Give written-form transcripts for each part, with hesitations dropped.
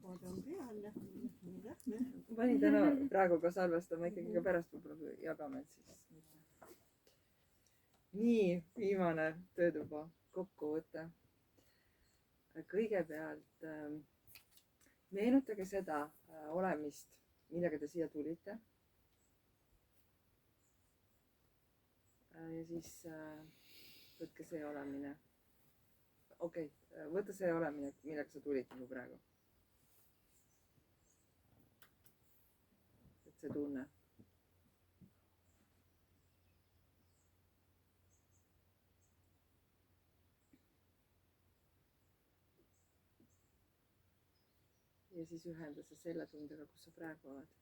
Kood on peal ja nii lähme. Ma panin täna praegu ka salvestama, ikkagi ka pärast võib-olla jagame, et siis mitte. Nii, viimane töötuba kokkuvõte. Kõigepealt meenutage seda olemist, millega te siia tulite. Ja siis võtke see olemine. Okei, võta see olemine, millega sa tulid nagu praegu. Et see tunne. Ja siis ühenda see selle tundega, kus sa praegu oled.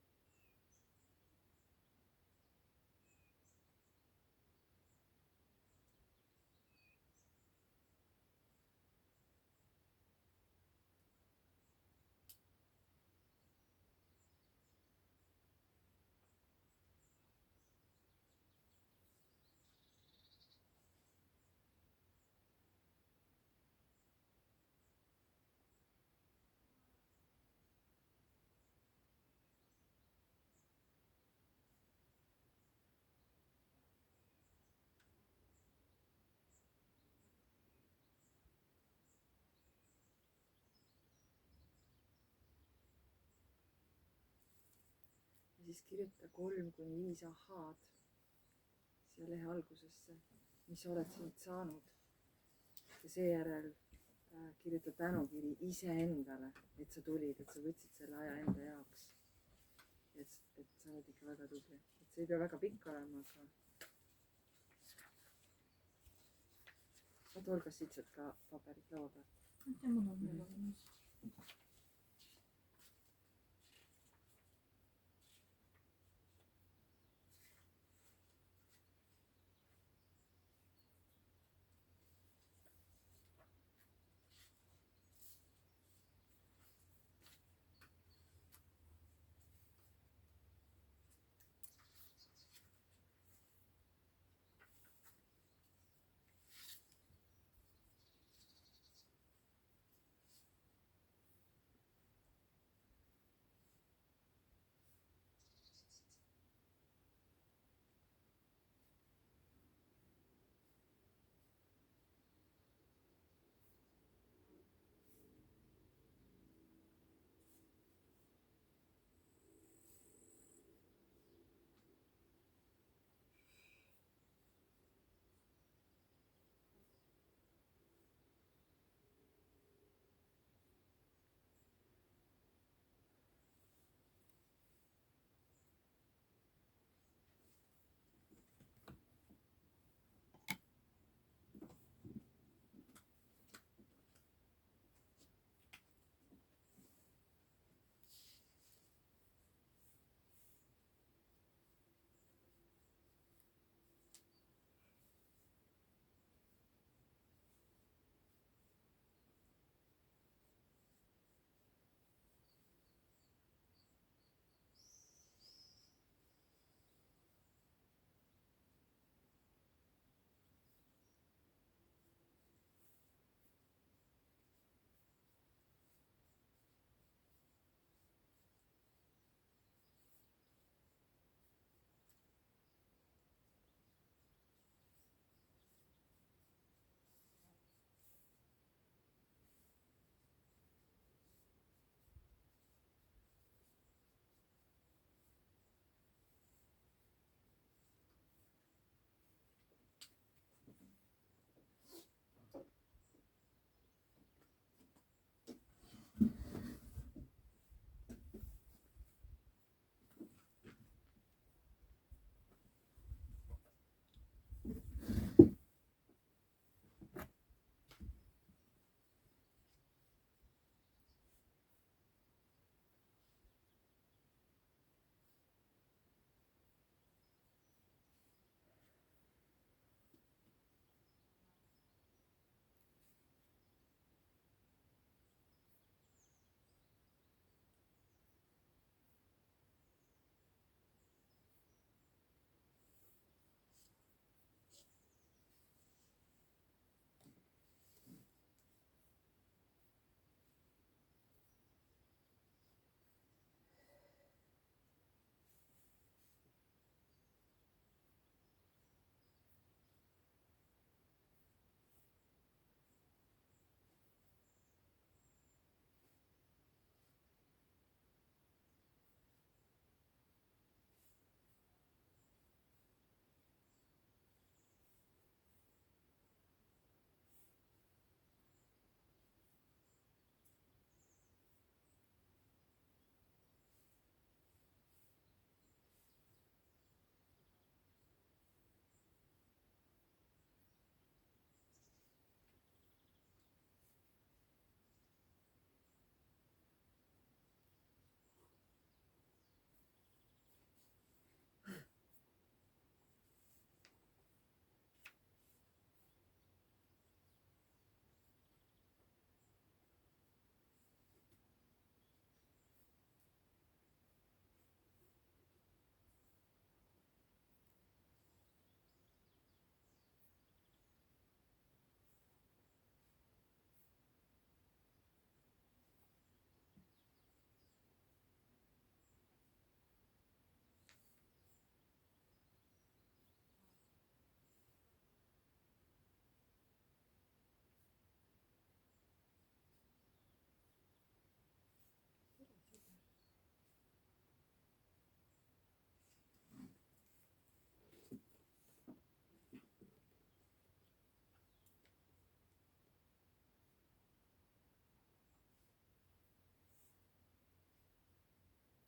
Ja siis kirjuta 3-5 ahaad siia lehe algusesse, mis oled siit saanud. Ja seejärel kirjuta tänukiri iseendale, et sa tulid, et sa võtsid selle aja enda jaoks. Et sa oled ikka väga tubli. Et see ei pea väga pikk olema, aga... Vaata, Olga, siit saad ka paberit laua pealt. Ja mul on veel olemas.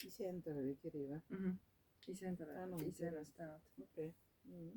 iseendale oli kiri või? Iseendale, Tänu iseennast tänad. okei okay.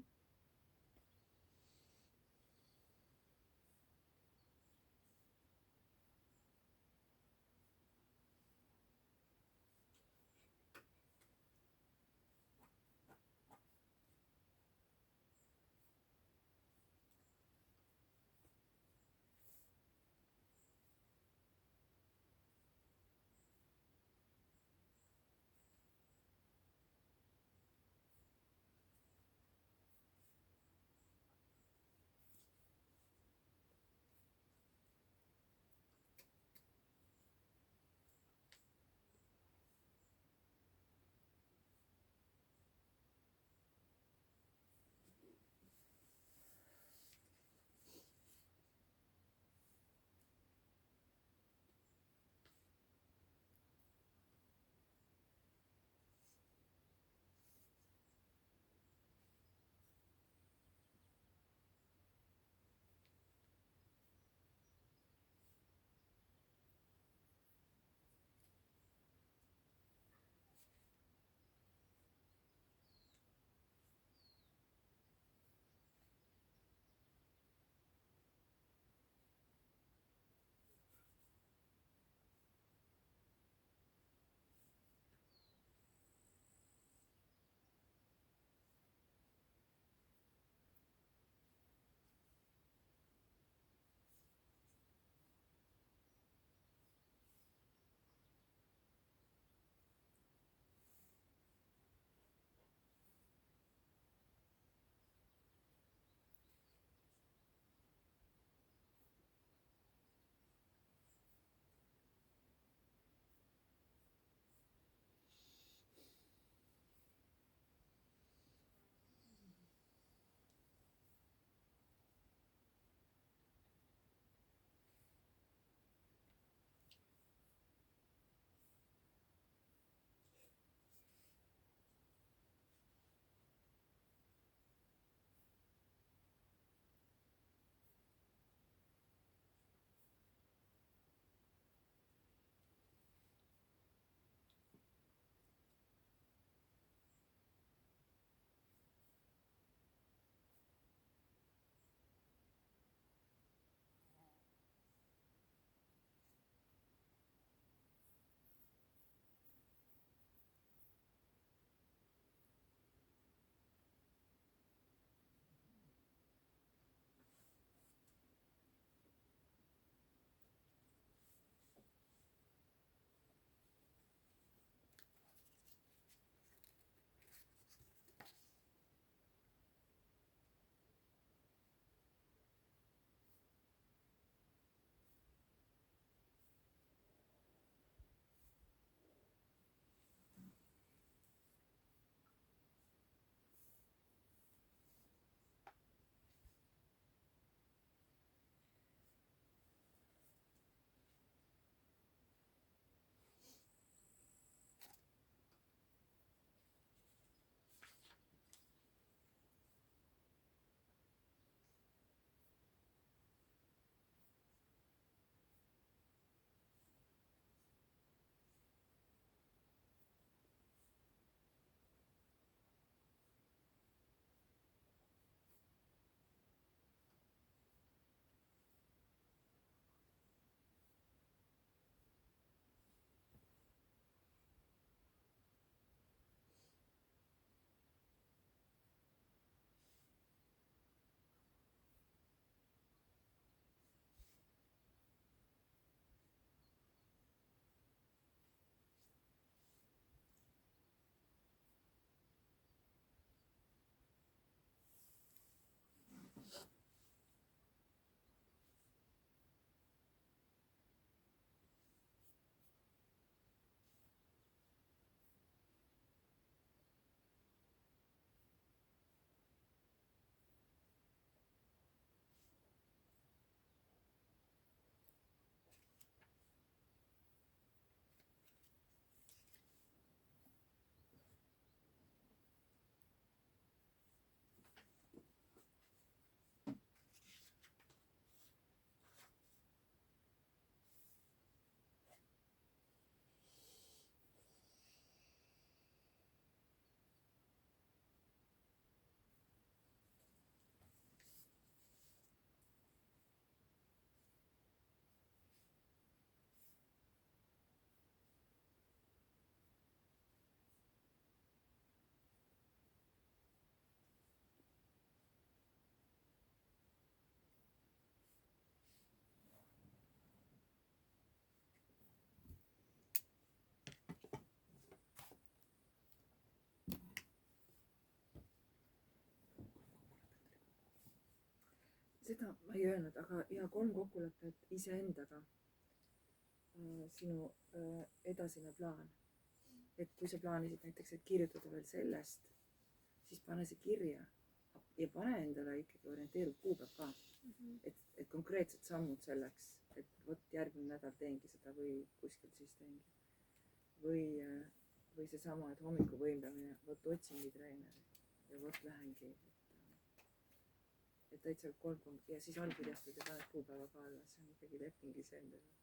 seda ma ei öelnud, aga ja 3 kokkulepet iseendaga. Sinu edasine plaan. Et kui sa plaanisid näiteks, et kirjutada veel sellest, siis pane see kirja ja pane endale ikkagi orienteeruv kuupäev ka. Et konkreetsed sammud selleks, et vot järgmine nädal teengi seda või kuskil siis teengi. Või seesama, et hommiku võimlemine, vot otsingi treeneri ja vot lähengi. Et täitsa 3 ja siis allkirjastad ja paned kuupäeva ka alla, see on ikkagi leping iseendaga.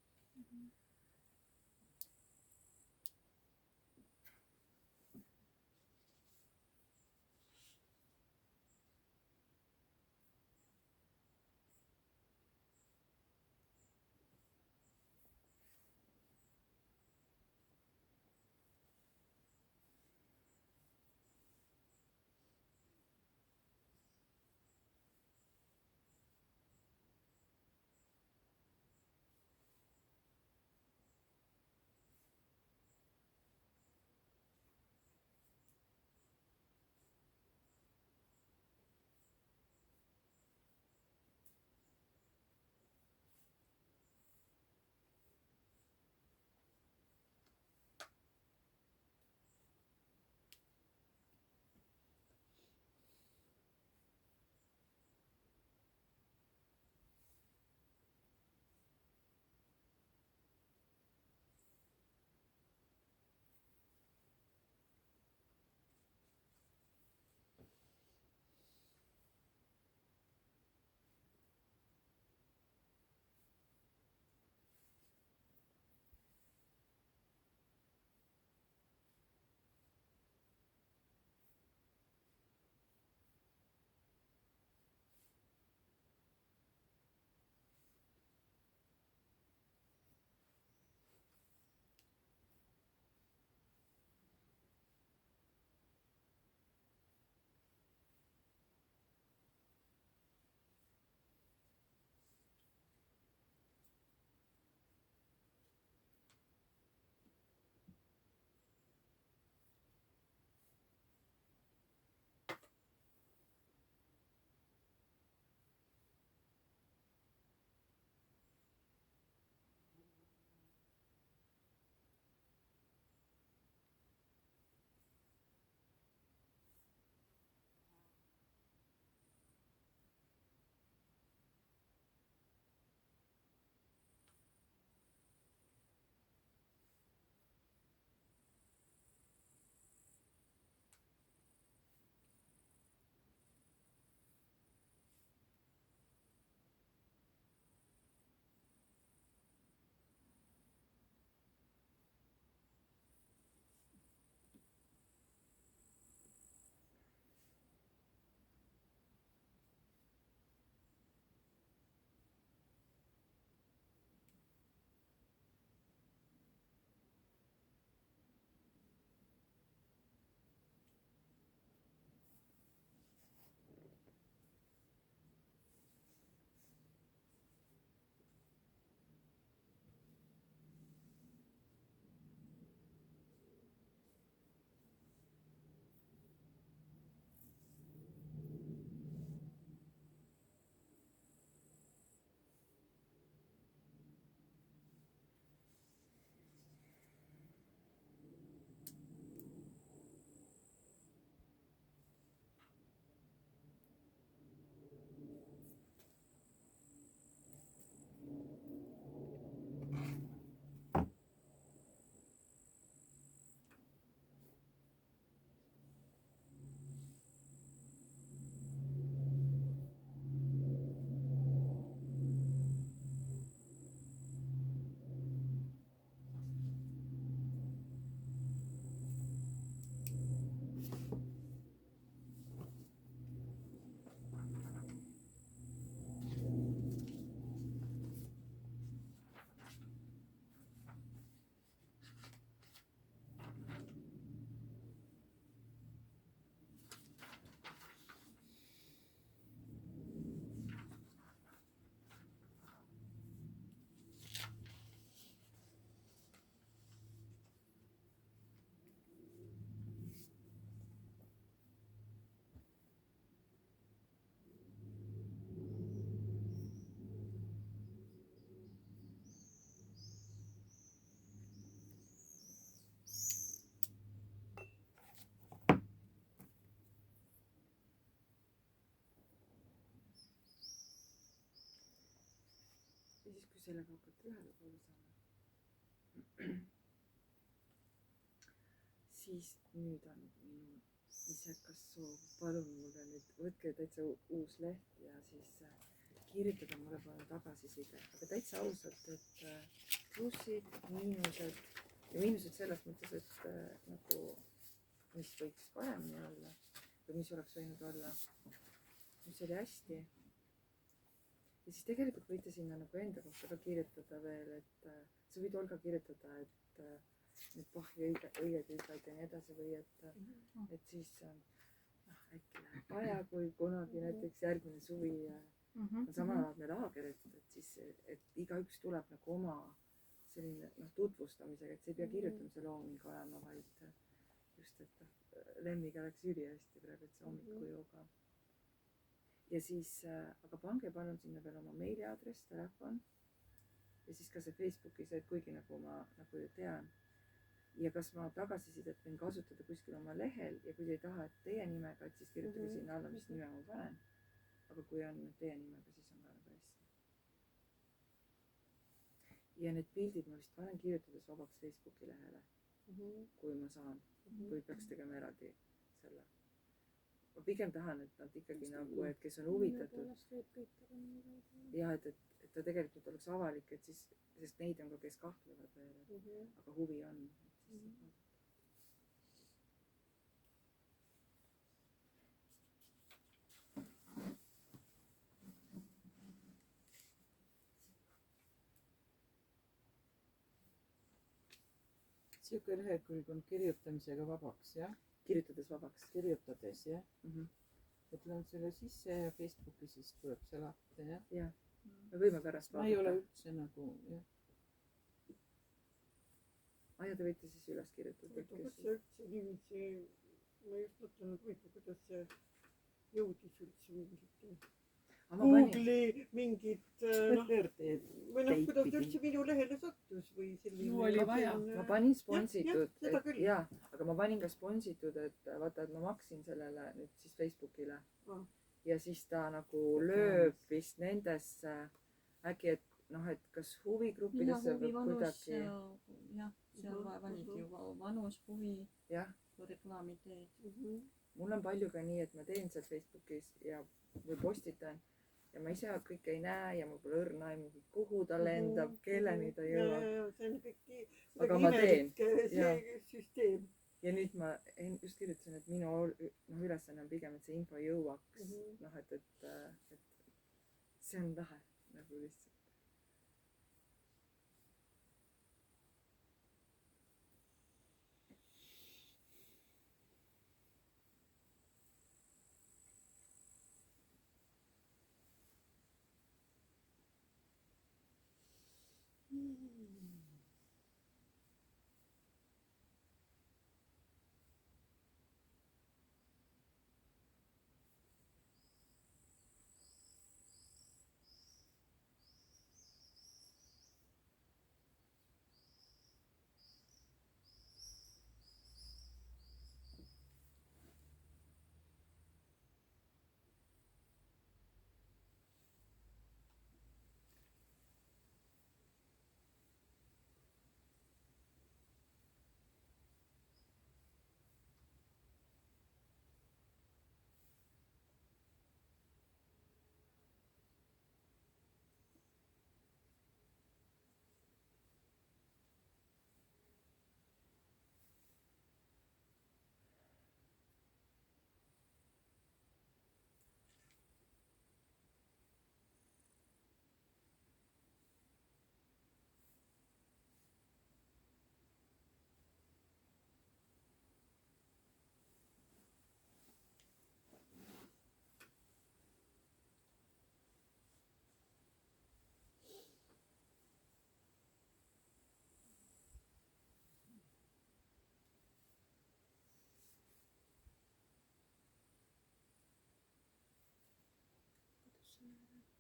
sellega hakata ühele poole saama. Siis nüüd on minu isekas soov, palun mulle nüüd võtke täitsa uus leht ja siis kirjutada mulle palun tagasiside, aga täitsa ausalt, et plussid, miinused ja miinused selles mõttes, et nagu mis võiks paremini olla või mis oleks võinud olla, mis oli hästi. Ja siis tegelikult võite sinna nagu enda kohta ka kirjutada veel, et sa võid Olga kirjutada, et need pahvi õied ütled ja nii edasi või et siis äkki läheb vaja, kui kunagi näiteks järgmine suvi on samalaadne laager, et siis, et igaüks tuleb nagu oma selline tutvustamisega, et see ei pea kirjutamise looming olema, vaid just, et Lemmiga läks ülihästi praegu, et see hommikujooga. Ja siis, aga pange palun sinna veel oma meiliaadress, telefon ja siis ka see Facebookis, et kuigi nagu ma nagu ju tean ja kas ma tagasisidet võin kasutada kuskil oma lehel ja kui te ei taha, et teie nimega, et siis kirjutage sinna alla, mis nime ma panen. Aga kui on teie nimega, siis on ka nagu hästi. Ja need pildid ma vist panen kirjutades vabaks Facebooki lehele, kui ma saan, või peaks tegema eraldi selle. Ma pigem tahan, et nad ikkagi nagu, et kes on huvitatud. Ja, et ta tegelikult oleks avalik, et siis, sest neid on ka, kes kahtlevad veel, aga huvi on. Siuke lehekülg on kirjutamisega vabaks, jah? Kirjutades vabaks. Kirjutades, jah? Et lähen selle sisse ja Facebooki siis tuleb see lahti, jah? Jah. Me võime pärast vaadata. Ma ei ole üldse nagu, jah. Ja te võite siis üles kirjutada. Kas see üldse niiviisi, ma just mõtlen, et võitu, kuidas see jõudis üldse mingit Google'i mingit, või noh, kuidas üldse minu lehele sattus või selline. Ju oli vaja. Ma panin sponsitud, seda küll. Jaa, aga ma panin ka sponsitud, et vaata, et ma maksin sellele nüüd siis Facebookile. Ja siis ta nagu lööb vist nendesse äkki, et noh, et kas huvigruppidesse või kuidagi. Jah, seal valid ju vanus, huvi, kui reklaami teed. Mul on palju ka nii, et ma teen seal Facebookis ja või postitan ja ma ise kõike ei näe ja mul pole õrna aimugi, kuhu ta lendab, kelleni ta jõuab. See on kõik aga ma teen. Süsteem. Ja nüüd ma just kirjutasin, et minu ülesanne on pigem, et see info jõuaks. Noh, et see on lahe nagu lihtsalt.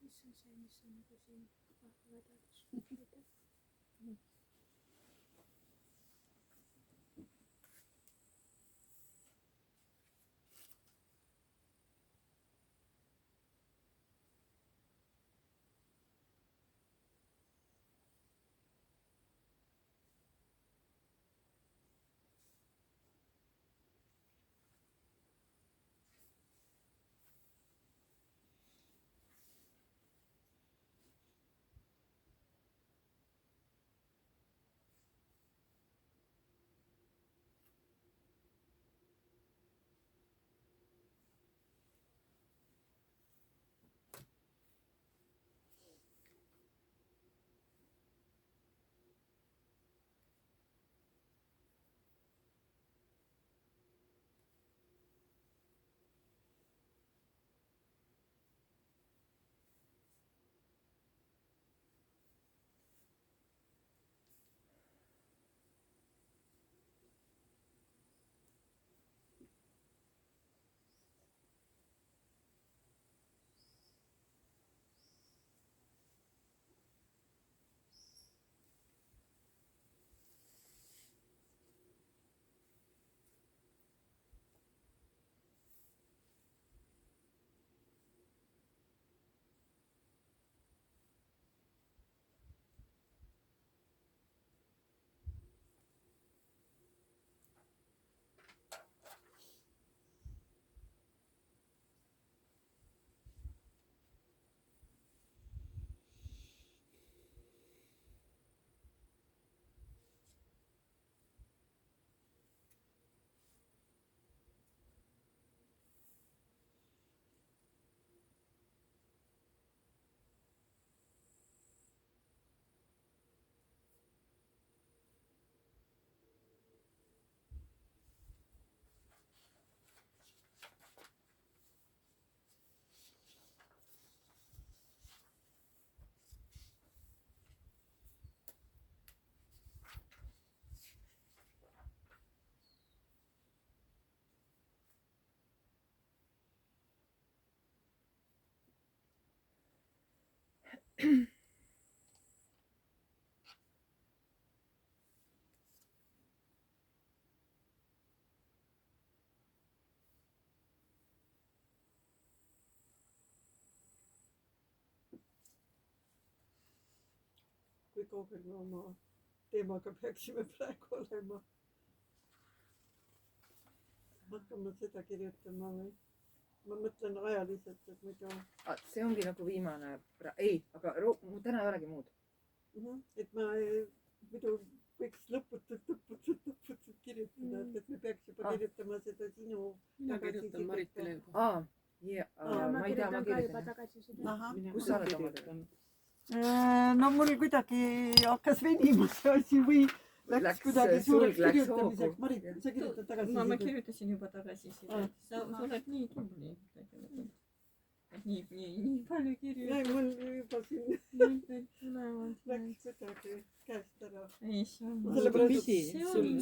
Mis on see, mis on nagu siin vedades? kui kaugel me oma teemaga peaksime praegu olema? hakkame seda kirjutama või? ma mõtlen ajaliselt, et muidu see ongi nagu viimane ei, aga täna ei olegi muud. et ma muidu võiks lõputult kirjutada, et me peaks juba kirjutama seda sinu mina kirjutan Maritile juba. ma ei tea, ma kirjutan. tagasisidet. kus sa oled omadega? no mul kuidagi hakkas venima see asi või läks kuidagi suureks kirjutamiseks. Marit, sa kirjutad tagasisidet? ma kirjutasin juba tagasisidet. sa oled nii tubli tegelikult. nii palju kirju. ei, mul juba siin läks kuidagi käest ära. ei, see on.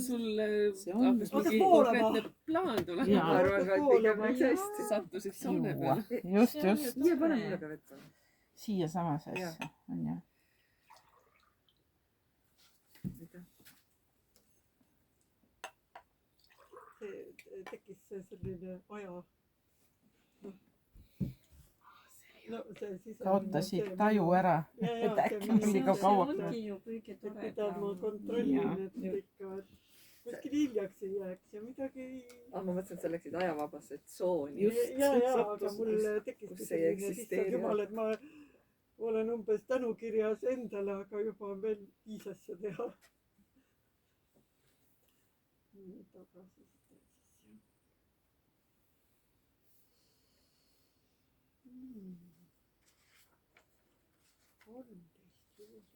sul hakkas mingi voolama. konkreetne plaan tuleb. ma arvan ka, et pigem tõesti. sattusid saune peale. just. siia pane mulle ka vett. siia samasse asja on ju. tekkis selline aja. kaotasid taju ära, et äkki on liiga kaua. see ongi ju kõige mida ma toredam. kontrollin, et ikka kuskil hiljaks ei jääks ja midagi ei. ma mõtlesin, et sa läksid ajavabasse tsooni. ja, aga mul tekkiski selline lihtsalt jumal, et ma olen umbes tänukirjas endale, aga juba on veel 5 asja teha. tagasi. 13 juuli.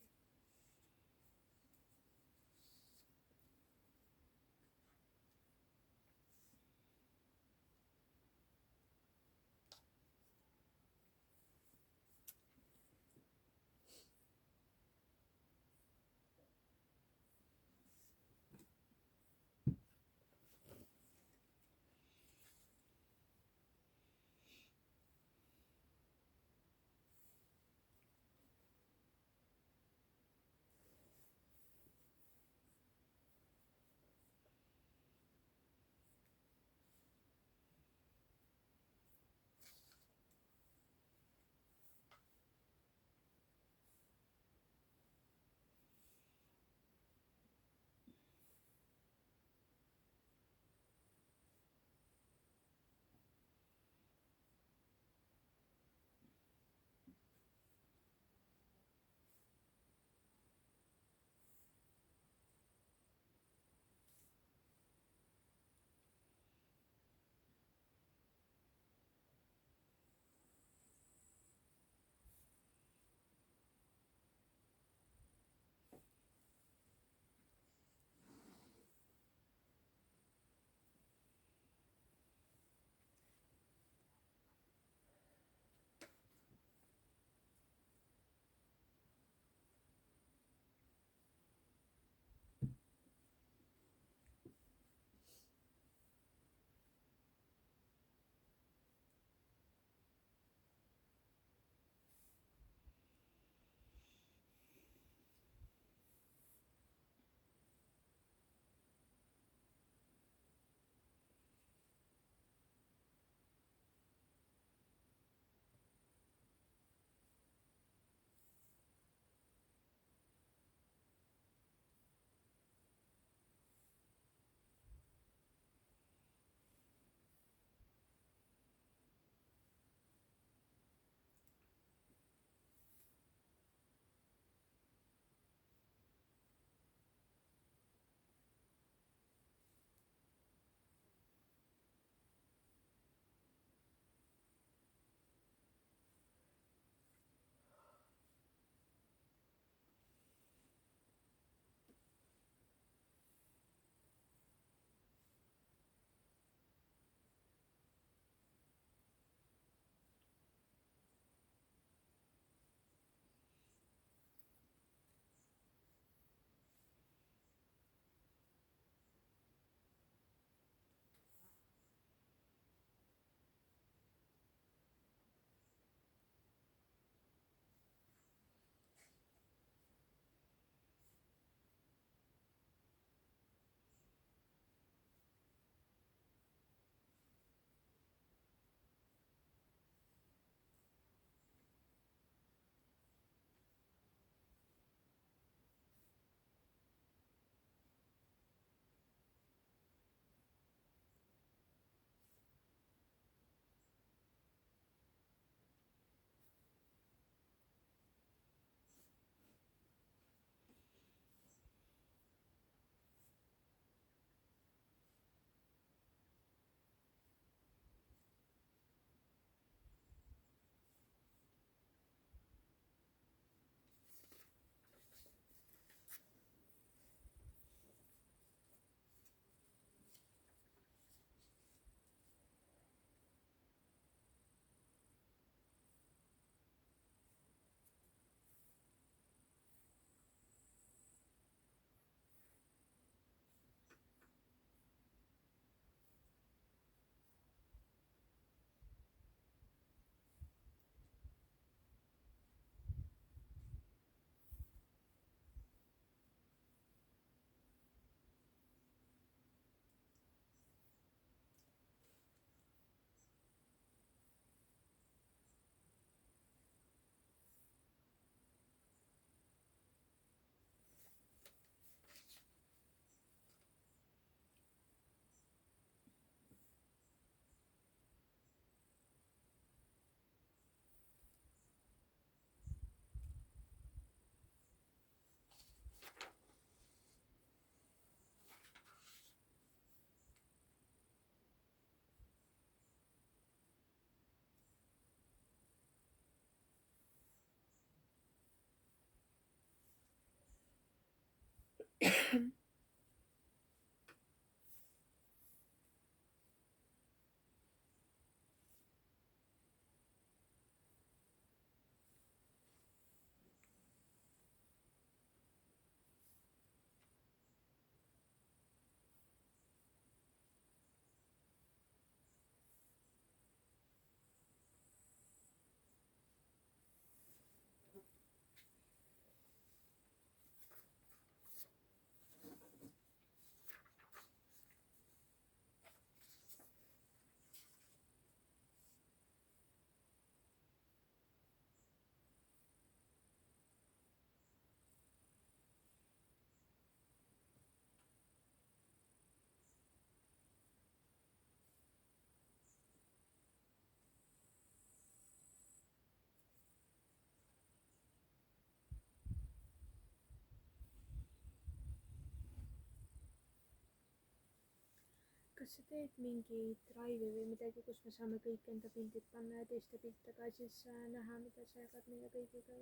kas sa teed mingi drive'i või midagi, kus me saame kõik enda pildid panna ja teiste pilte ka siis näha, mida sa jagad meie kõigiga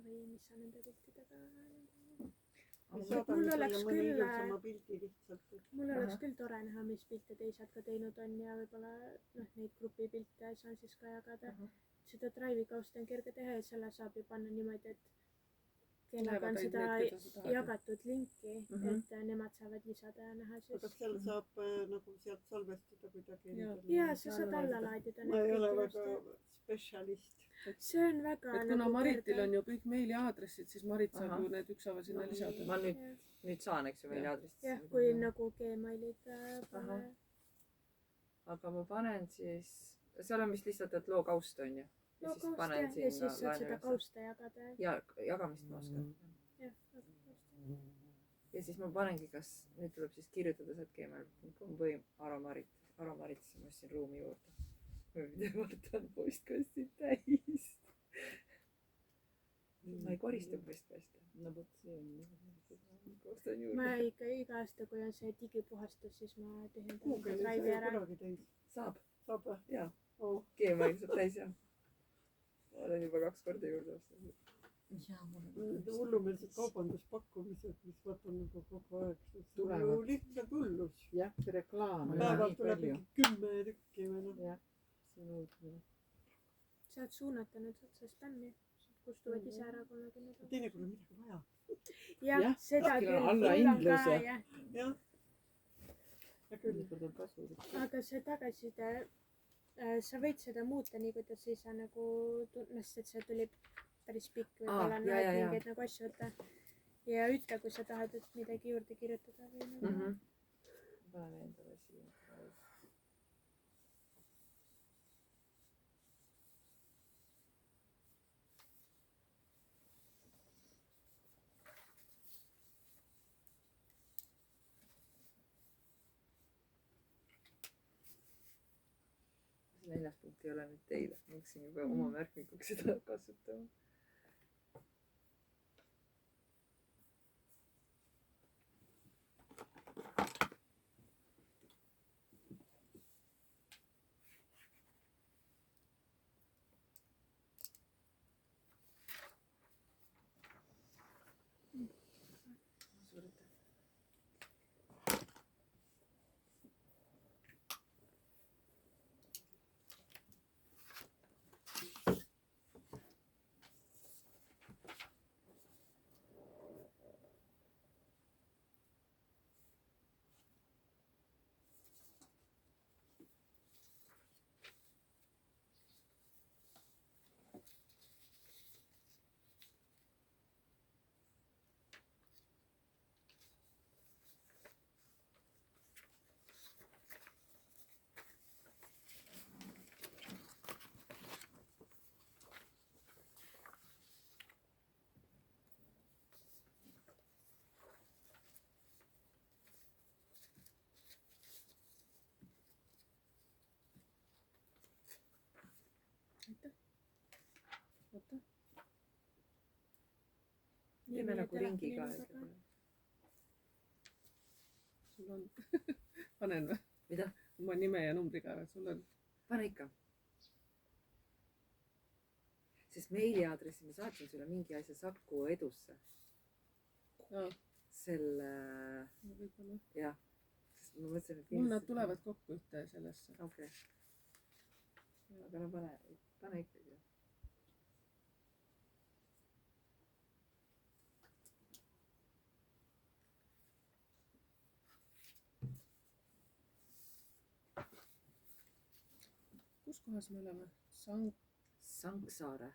või mis sa nende piltidega mul oleks küll tore näha, mis pilte teised ka teinud on ja võib-olla neid grupipilte saan siis ka jagada. Seda drive'i kausta on kerge teha ja selle saab ju panna niimoodi, et kellega on seda jagatud linki, et nemad saavad lisada ja näha siis. Aga seal saab nagu sealt salvestada kuidagi? Jaa, sa saad alla laadida. Ma ei ole väga spetsialist. See on väga et kuna Maritil on ju kõik meiliaadressid, siis Marit saab ju need ükshaaval sinna lisada. Ma nüüd saan, eks ju, meiliaadressid. Jah, kui nagu Gmailid pane. Aga ma panen siis, seal on vist lihtsalt, et loo kaust on ju. Ja siis saad seda kausta jagada. Ja jagamist ma oskan. Ja siis ma panengi, kas nüüd tuleb siis kirjutada sealt gmail.com või Aromarit, siis ma ostsin ruumi juurde. Ma pidevalt on postkastid täis. Ma ei korista postkaste. No võt see on. Ma ikka iga aasta, kui on see digipuhastus, siis ma tühendan drive'i ära. Saab. Saab või? Jaa. Gmail saab täis jah. Olen juba 2 korda juurde ostnud. Hullumeelsed kaubanduspakkumised, mis vaatan nagu kogu aeg. See on lihtsalt hullus. Jah, see reklaam. Päevalt tuleb 10 tükki või noh. Jah, see on hullus. Saad suunata nüüd otsa spämmi. Kustuvad ise ära 30. Teine kui on midagi vaja. Jah, seda küll. Jah. Ja küll. Aga see tagasiside, sa võid seda muuta nii, kuidas sa ise nagu tunnest, et see tuli päris pikk võib-olla mingeid nagu asju võtta. Ja ütle, kui sa tahad, et midagi juurde kirjutada või nagu. Panen endale siia. See 4. punkt ei ole nüüd teile. Ma hakkasin juba oma märkmikuks seda kasutama. Oota. Teeme nagu ringi ka. Sul on, panen või? Mida? Oma nime ja numbriga, sul on. Pane ikka. Sest meiliaadressi ma saatsin sulle mingi asja Saku Edusse. Jaa. selle võib-olla. jah, sest ma mõtlesin, et mul nad tulevad kokku ühte sellesse. okei. aga no pane ikkagi. kus kohas me oleme? Sanksaare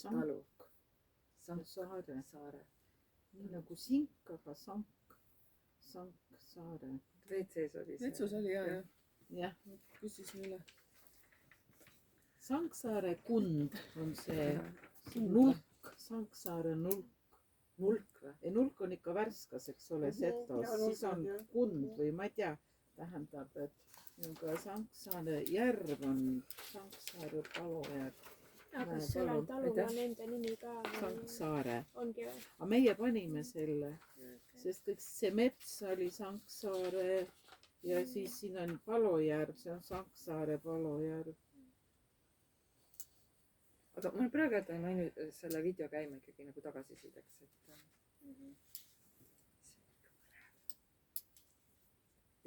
Taluk. taluk. Saare. Nii nagu sink, aga Sanksaare. WC-s oli see. Vetsus oli jah. Jah. Küsisin üle. Sanksaare kund on see nulk. Sanksaare nulk. Nulk või? Ja nulk on ikka Värskas, eks ole, setos. Siis on kund või ma ei tea, tähendab, et Sanksaare järv on Sanksaare palujärv. aga kas sellel talul on enda nimi ka või? Sanksaare. Ongi või? Aga meie panime selle, sest kõik see mets oli Sanksaare ja siis siin on palujärv, see on Sanksaare palujärv. aga ma praegu jätan ainult selle video käima ikkagi nagu tagasisideks, et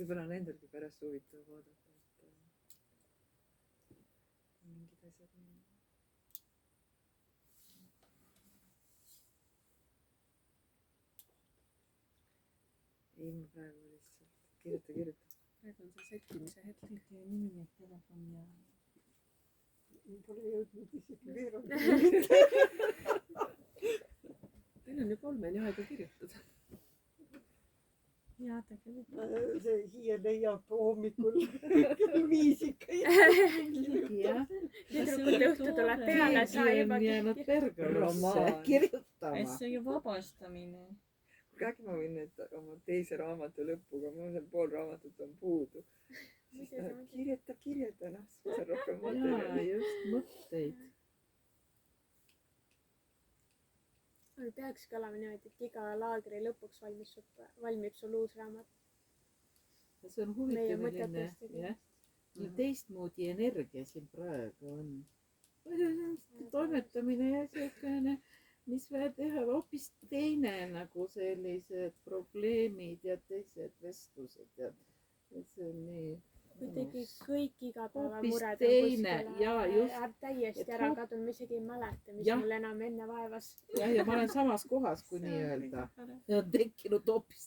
võib-olla on endalgi pärast huvitav vaadata, et mingid asjad nii. ei, ma praegu lihtsalt kirjuta. Praegu on see settimise hetk. nimi, telefon ja pole jõudnud isegi veerand. Teil on ju 3-ni aega kirjutada. ja tegelikult. see Hiie leiab hommikul kell 5 ikka kirjutab. tüdrukute õhtu tuleb peale, sa juba jäänud Bergamosse Romaan. kirjutama. see on ju vabastamine. äkki ma võin nüüd oma teise raamatu lõpuga, mul on pool raamatut on puudu. kirjuta, noh, siis on rohkem Jaa, materjali. just mõtteid. aga peakski olema niimoodi, et iga laagri lõpuks valmib sul uus raamat. See on Meie huvitav mõtetest selline, jah, teistmoodi energia siin praegu on. Toimetamine ja siukene, mis vaja teha, hoopis teine nagu sellised probleemid ja teised vestlused ja see on nii. kuidagi kõik igapäevamured Hoopis on teine, jaa, kuskile just. täiesti Et ära hoop- kadunud, ma isegi ei mäleta, mis Jah. mul enam enne vaevas. Ja ma olen samas kohas, kui nii öelda. Ja on tekkinud hoopis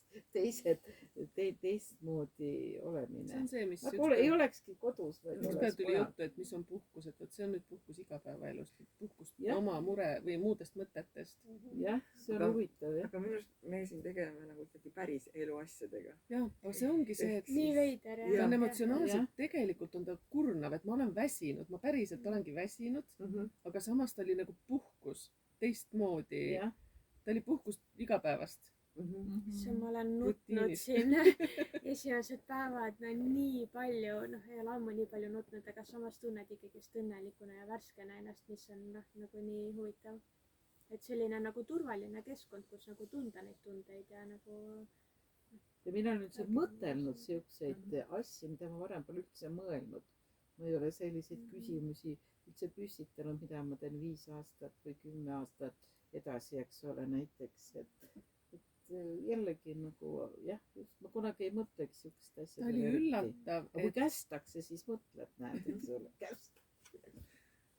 teistmoodi olemine. See on see, mis Aga ei olekski kodus. Ükspäev tuli juttu, et mis on puhkus, et see on nüüd puhkus igapäevaelust, puhkust Jah. oma mure või muudest mõtetest. Jah, see on Aga- huvitav, jah. aga minu arust me siin tegeleme nagu ikkagi päris eluasjadega. jah, aga see ongi see, et nii veider ta on jah. emotsionaalselt, tegelikult on ta kurnav, et ma olen väsinud, ma päriselt olengi väsinud, aga samas ta oli nagu puhkus teistmoodi. Jah. Ta oli puhkus igapäevast. issand, ma olen nutnud Rutiinist. siin esimesed päevad, no nii palju, noh, ei ole ammu nii palju nutnud, aga samas tunned ikkagist õnnelikuna ja värskena ennast, mis on noh, nagu nii huvitav. et selline nagu turvaline keskkond, kus nagu tunda neid tundeid ja nagu Ja mina olen üldse mõtelnud siukseid asju, mida ma varem pole üldse mõelnud. Ma ei ole selliseid küsimusi üldse püstitanud, mida ma teen 5 aastat või 10 aastat edasi, eks ole, näiteks, et jällegi nagu jah, just ma kunagi ei mõtleks siukest asja. Ta oli üllatav, aga kui kästakse, siis mõtled, näed, eks ole, kästakse.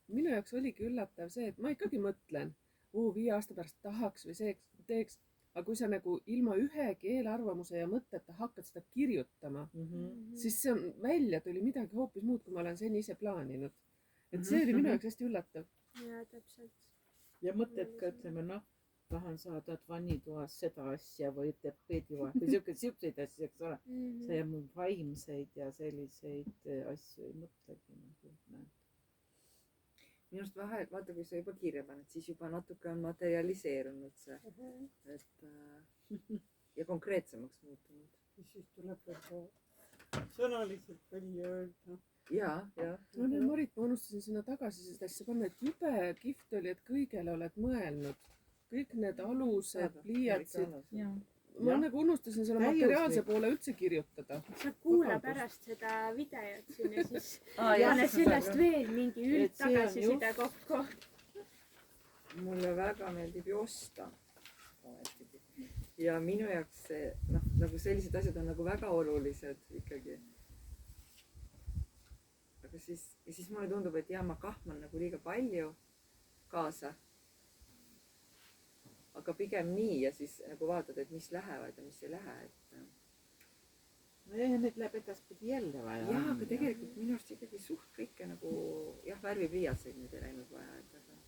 Minu jaoks oligi üllatav see, et ma ikkagi mõtlen, 5 aasta pärast tahaks või see teeks, aga kui sa nagu ilma ühegi eelarvamuse ja mõtteta hakkad seda kirjutama, siis see on välja tuli midagi hoopis muud, kui ma olen seni ise plaaninud. Et see oli minu jaoks hästi üllatav. ja täpselt. ja mõtled ka, ütleme, noh, tahan saada vannitoas seda asja või tapeedivahet või siukseid asju, eks ole. sa ja mul vaimseid ja selliseid asju ei mõtlegi nagu, näed. minu arust vahel, vaata, kui sa juba kirja paned, siis juba natuke on materialiseerunud see, et ja konkreetsemaks muutunud. siis tuleb veel ka sõnaliselt välja öelda. ja. no nüüd Marit, ma unustasin sinna tagasisisidesse panna, et jube kihvt oli, et kõigele oled mõelnud. kõik need alused, pliiatsid. ma nagu unustasin selle materiaalse poole üldse kirjutada. sa kuula pärast seda videot siin ja siis pane sellest veel mingi üldtagasiside kokku. mulle väga meeldib josta. ja minu jaoks see noh, nagu sellised asjad on nagu väga olulised ikkagi. aga siis mulle tundub, et jah, ma kahman nagu liiga palju kaasa. aga pigem nii ja siis nagu vaatad, et mis lähevad ja mis ei lähe, et. nojah, need läheb edaspidi jälle vaja. jah, aga tegelikult minu arust ikkagi suht kõike nagu jah, värvipliiatseid nüüd ei läinud vaja, et aga.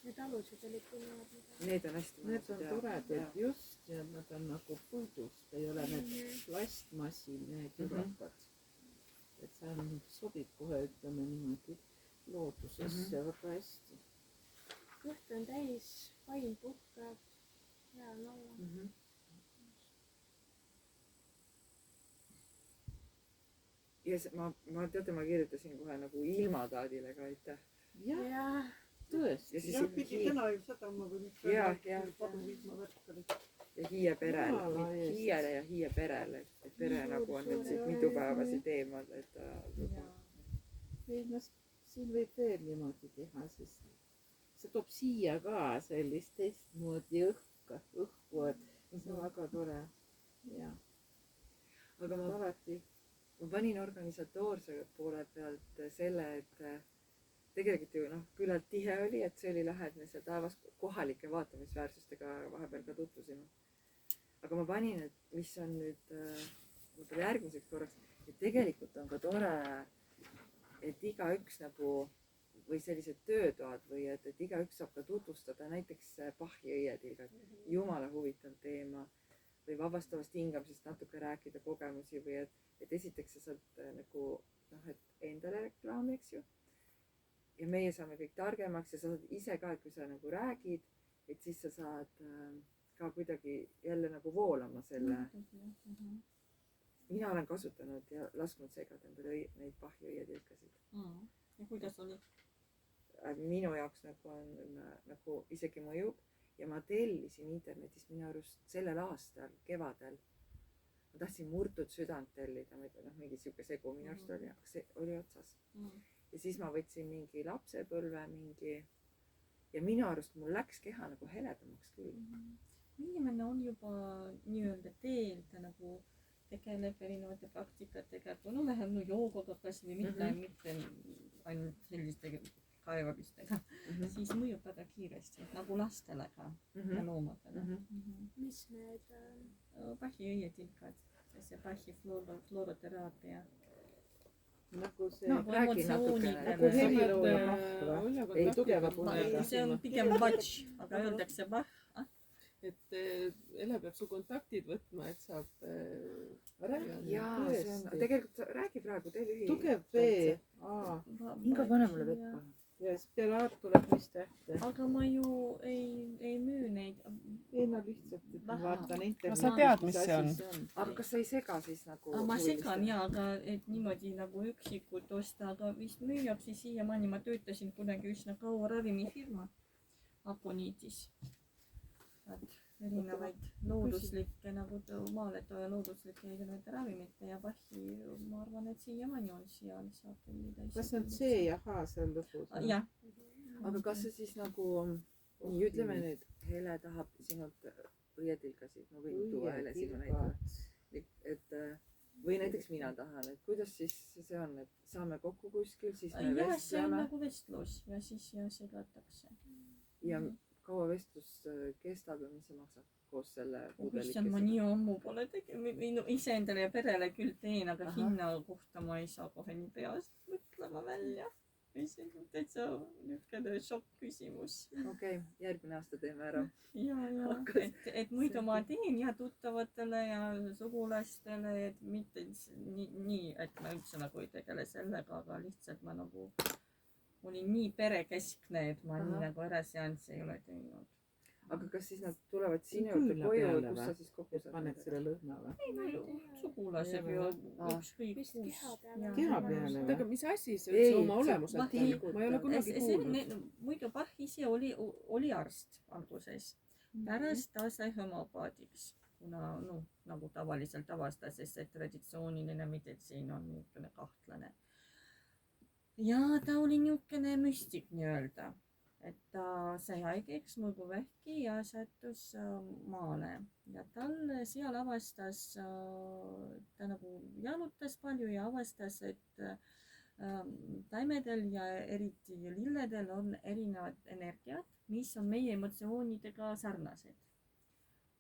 Need alused olid küll head. Need on hästi Need on toredad just ja nad on nagu puidust, ei ole need plastmassil, need jubakad. et see on, sobib kohe, ütleme niimoodi loodusesse väga hästi. õhtu on täis, vaim puhkab, hea on olla. ja ma teate, ma kirjutasin kohe nagu ilmataadile ka, aitäh. jah, tõesti. ja siis jah, pidi täna ju sadama või mis. ja Hiie perele, Hiiele ja Hiie perele, et pere nagu on nüüd siit mitu päeva siit eemal, et ei no siin võib veel niimoodi teha, sest see toob siia ka sellist teistmoodi õhku, et see on väga tore. jah. aga ma alati ma panin organisatoorse poole pealt selle, et tegelikult ju noh, küllalt tihe oli, et see oli lahe, et me seal taevas kohalike vaatamisväärsustega vahepeal ka tutvusime. aga ma panin, et mis on nüüd võib-olla järgmiseks korraks, et tegelikult on ka tore, et igaüks nagu või sellised töötoad või et igaüks saab ka tutvustada näiteks Bachi õietilgat, jumala huvitav teema või vabastavast hingamisest natuke rääkida kogemusi või et esiteks sa saad nagu noh, et endale reklaami, eks ju. ja meie saame kõik targemaks ja sa saad ise ka, et kui sa nagu räägid, et siis sa saad ka kuidagi jälle nagu voolama selle. mina olen kasutanud ja lasknud segada endale neid Bachi õietilkasid. ja kuidas oli? minu jaoks nagu on nagu isegi mõjub ja ma tellisin internetist minu arust sellel aastal kevadel. ma tahtsin murtud südant tellida, noh mingi siuke segu minu arust oli, aga see oli otsas. ja siis ma võtsin mingi lapsepõlve ja minu arust mul läks keha nagu heledamaks küll. inimene on juba nii-öelda teel, ta nagu tegeleb erinevate praktikatega, kui no läheb joogaga kas või mitte ainult selliste kaevamistega, siis mõjub väga kiiresti, nagu lastele ka ja loomadele. mis need Bachi õietilkad, see Bachi flooroteraapia. nagu see no räägi natukene. nagu heliloom ja mahva. ei, tugeva punega. see on pigem batš, aga öeldakse bah. et Ele peab su kontaktid võtma, et saab jaa, see on, tegelikult räägi praegu, tee lühi. tugev vee. Inga, pane mulle vett kohe. ja siis peale A tuleb mis tähte. aga ma ju ei müü neid. ei no lihtsalt, et ma vaatan internetis. sa tead, mis see on? aga kas sa ei sega siis nagu? ma segan jaa, aga et niimoodi nagu üksikult osta, aga vist müüakse siiamaani. ma töötasin kunagi üsna kaua ravimifirma Aponiitis. erinevaid looduslikke nagu maale toja looduslikke erinevate ravimite ja Bachi, ma arvan, et siiamaani on seal saab tellida. kas on C ja H seal lõpus? jah. aga kas see siis nagu, nii ütleme nüüd, Hele tahab sinult õietilkasid, ma võin tuua Hele sinu näiteks, et või näiteks mina tahan, et kuidas siis see on, et saame kokku kuskil, siis me jah, see on vestleme nagu vestlus ja siis segatakse. ja kaua vestlus kestab ja mis see maksab koos selle issand, ma nii ammu pole no iseendale ja perele küll teen, aga hinna kohta ma ei saa kohe nii peast mõtlema välja. see on täitsa niisugune šokk-küsimus. okei, järgmine aasta teeme ära. ja, et muidu ma teen ja tuttavatele ja sugulastele, et mitte nii, et ma üldse nagu ei tegele sellega, aga lihtsalt ma nagu olin nii perekeskne, et ma nii nagu äraseansse ei ole teinud. aga kas siis nad tulevad sinu juurde koju või kus sa siis kokku saad? paned selle lõhna või? ei no sugulased ju ükskõik vist kus. keha peale aga või? mis asi see üldse oma olemuselt Bachi- on? ma ei ole kunagi kuulnud. muidu Bach ise oli arst alguses. pärast ta sai homopaadiks, kuna noh, nagu tavaliselt avastas, et traditsiooniline meditsiin on niisugune kahtlane. ja ta oli niisugune müstik nii-öelda. et ta sai haigeks, mulgu vähki ja sattus maale ja tal seal avastas, ta nagu jalutas palju ja avastas, et taimedel ja eriti lilledel on erinevad energiad, mis on meie emotsioonidega sarnased.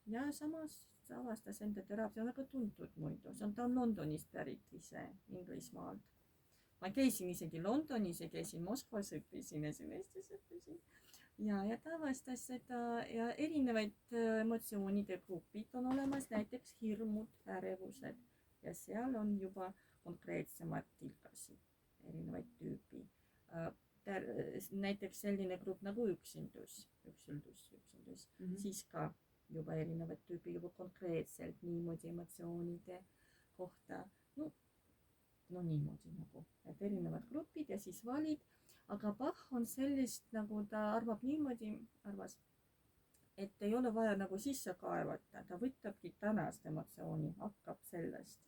Ja samas avastas enda teraapia, see on väga tuntud muidu, ta on Londonist pärit ise, Inglismaalt. Ma käisin isegi Londonis ja käisin Moskvas, õppisin ja siin Eestis õppisin. Ja ta avastas seda ja erinevaid emotsioonide grupid on olemas, näiteks hirmud, ärevused ja seal on juba konkreetsemad tilkasid, erinevaid tüüpi. Näiteks selline grupp nagu üksildus, siis ka juba erinevad tüüpi juba konkreetselt niimoodi emotsioonide kohta. No niimoodi nagu, et erinevad grupid ja siis valid, aga Bach on sellist, nagu ta arvab niimoodi, et ei ole vaja nagu sisse kaevata, ta võtabki tänast emotsiooni, hakkab sellest,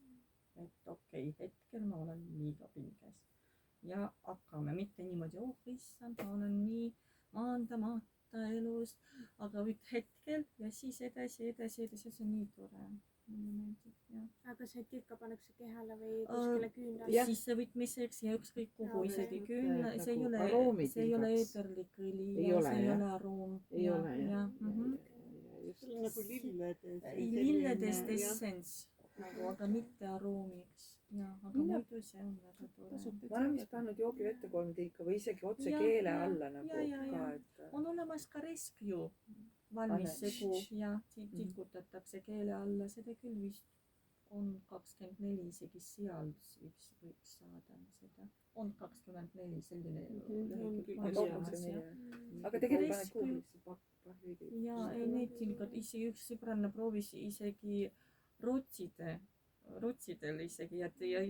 et okei, hetkel ma olen liiga pinges ja hakkame mitte niimoodi, oh issand, ma olen nii maandamata elus, aga hetkel ja siis edasi, see on nii tore. Aga see tilka pannakse kehale või kuskile küünlale? Sissevõtmiseks ja ükskõik kuhu, isegi küünla, see ei ole eeterlik õli ja see ei ole aroom. Ei ole, jah. see on nagu Lilledest essents, aga mitte aroomiks. Aga muidu see on väga tore. ma olen vist pannud joogivette 3 tilka või isegi otse keele alla nagu ka, et. On olemas ka resk ju. Valmis segu ja tilgutatakse keele alla, seda küll vist on 24, isegi seal võiks saada seda. On 24 selline aga tegelikult paned Google'isse Bach. Ja neid tilgad, isegi üks sõbranna proovis isegi rotsidel isegi ja